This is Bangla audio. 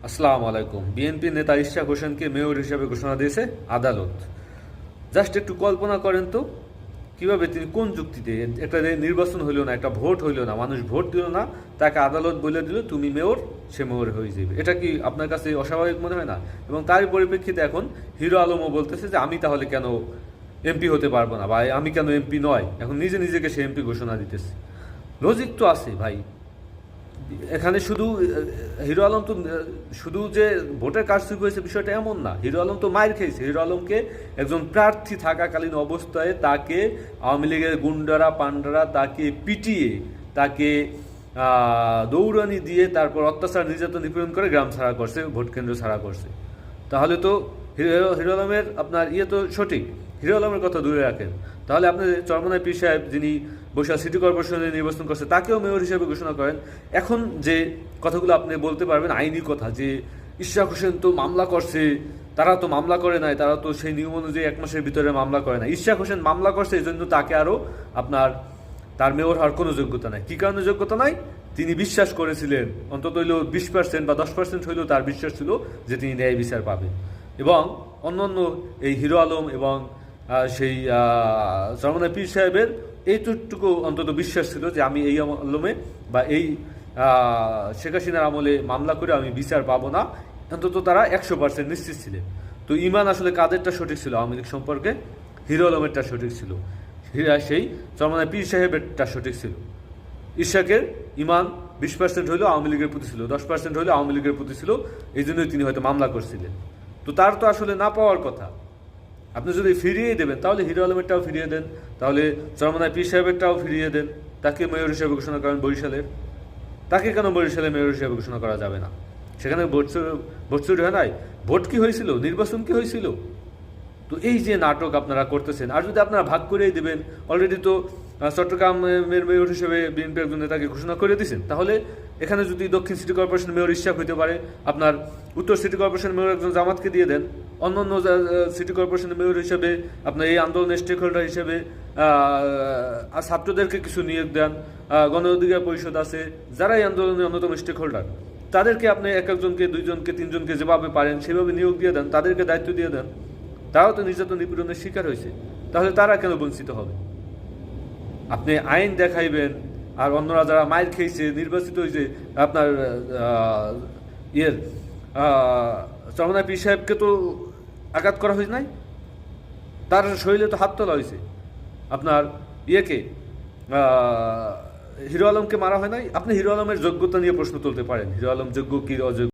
আসসালামু আলাইকুম। বিএনপি নেতা ইশরাক হোসেনকে মেয়র হিসেবে ঘোষণা দিয়েছে আদালত। জাস্ট একটু কল্পনা করেন তো, কিভাবে তিনি কোন যুক্তিতে, একটা নির্বাচন হইল না, একটা ভোট হইল না, মানুষ ভোট দিল না, তাকে আদালত বলে দিল তুমি মেয়র, সে মেয়র হয়ে যাবে। এটা কি আপনার কাছে অস্বাভাবিক মনে হয় না? এবং তারই পরিপ্রেক্ষিতে এখন হিরো আলমও বলতেছে যে আমি তাহলে কেন এমপি হতে পারবো না, বা আমি কেন এমপি নয়, এখন নিজে নিজেকে সে এমপি ঘোষণা দিতেছে। লজিক তো আছে ভাই। এখানে শুধু হিরো আলম তো শুধু যে ভোটের কারচুপি হয়েছে বিষয়টা এমন না। হিরো আলম তো মাইর খেয়েছে। হিরো আলমকে একজন প্রার্থী থাকাকালীন অবস্থায় তাকে আওয়ামী লীগের গুন্ডারা পান্ডারা তাকে পিটিয়ে, তাকে দৌড়ানি দিয়ে, তারপর অত্যাচার নির্যাতন নিপীড়ন করে গ্রাম ছাড়া করছে, ভোট কেন্দ্র ছাড়া করছে। তাহলে তো হিরো আলমের আপনার তো সঠিক। হিরো আলমের কথা দূরে রাখেন, তাহলে আপনি চরমনাই পীর সাহেব যিনি বরিশাল সিটি কর্পোরেশনে নির্বাচন করছে তাকেও মেয়র হিসেবে ঘোষণা করেন। এখন যে কথাগুলো আপনি বলতে পারবেন আইনি কথা, যে ইশরাক হোসেন তো মামলা করছে, তারা তো মামলা করে নাই, তারা তো সেই নিয়ম অনুযায়ী 1 মাসের ভিতরে মামলা করে না। ইশরাক হোসেন মামলা করছে, এই জন্য তাকে আরও আপনার তার মেয়র হওয়ার কোনো যোগ্যতা নাই। কী কারণে যোগ্যতা নাই? তিনি বিশ্বাস করেছিলেন, অন্তত হইলেও 20% বা 10% হইলেও তার বিশ্বাস ছিল যে তিনি ন্যায় বিচার পাবেন। এবং অন্যান্য এই হিরো আলম এবং সেই চরমনাই পীর সাহেবের এইটুকু অন্তত বিশ্বাস ছিল যে আমি এই আমলে বা এই শেখ হাসিনার আমলে মামলা করে আমি বিচার পাবো না, অন্তত তারা 100% নিশ্চিত ছিলেন। তো ইমান আসলে কাদেরটা সঠিক ছিল আওয়ামী লীগ সম্পর্কে? হিরো আলমেরটা সঠিক ছিল, সেই চরমনাই পীর সাহেবেরটা সঠিক ছিল। ইশরাকের ইমান 20% হলেও আওয়ামী লীগের প্রতি ছিল, 10% হলেও আওয়ামী লীগের প্রতি ছিল, এই জন্যই তিনি হয়তো মামলা করছিলেন। তো তার তো আসলে না পাওয়ার কথা। আপনি যদি ফিরিয়ে দেবেন তাহলে হিরো আলমেরটাও ফিরিয়ে দেন, তাহলে চরমনাই পীর সাহেবেরটাও ফিরিয়ে দেন, তাকে মেয়র হিসেবে ঘোষণা করেন বরিশালের। তাকে কেন বরিশালের মেয়র হিসেবে ঘোষণা করা যাবে না? সেখানে ভোট চুরি হয় নাই? ভোট কি হয়েছিল? নির্বাচন কি হয়েছিল? তো এই যে নাটক আপনারা করতেছেন, আর যদি আপনারা ভাগ করেই দেবেন, অলরেডি তো চট্টগ্রামের মেয়র হিসেবে বিএনপি একজন নেতাকে ঘোষণা করে দিয়েছেন, তাহলে এখানে যদি দক্ষিণ সিটি কর্পোরেশনের মেয়র ইশরাক হইতে পারে, আপনার উত্তর সিটি কর্পোরেশনের মেয়র একজন জামাতকে দিয়ে দেন, অন্যান্য সিটি কর্পোরেশনের মেয়র হিসেবে আপনার এই আন্দোলনের স্টেক হোল্ডার হিসেবে ছাত্রদেরকে কিছু নিয়োগ দেন, গণ অধিকার পরিষদ আছে, যারা এই আন্দোলনের অন্যতম স্টেক হোল্ডার, তাদেরকে আপনি একজনকে, দুইজনকে, তিনজনকে যেভাবে পারেন সেভাবে নিয়োগ দিয়ে দেন, তাদেরকে দায়িত্ব দিয়ে দেন। তারাও তো নির্যাতন নিপীড়নের শিকার হয়েছে, তাহলে তারা কেন বঞ্চিত হবে? আপনি আইন দেখাইবেন, আর অন্যরা যারা মাইর খেয়েছে, নির্বাচিত হয়েছে, আপনার ইয়ের চরমনাই পীর সাহেবকে তো আঘাত করা হয়েছে নাই, তার শরীরে তো হাত তোলা হয়েছে। আপনার ইয়েকে হিরো আলমকে মারা হয় নাই। আপনি হিরো আলমের যোগ্যতা নিয়ে প্রশ্ন তুলতে পারেন, হিরো আলম যোগ্য কি অযোগ্য।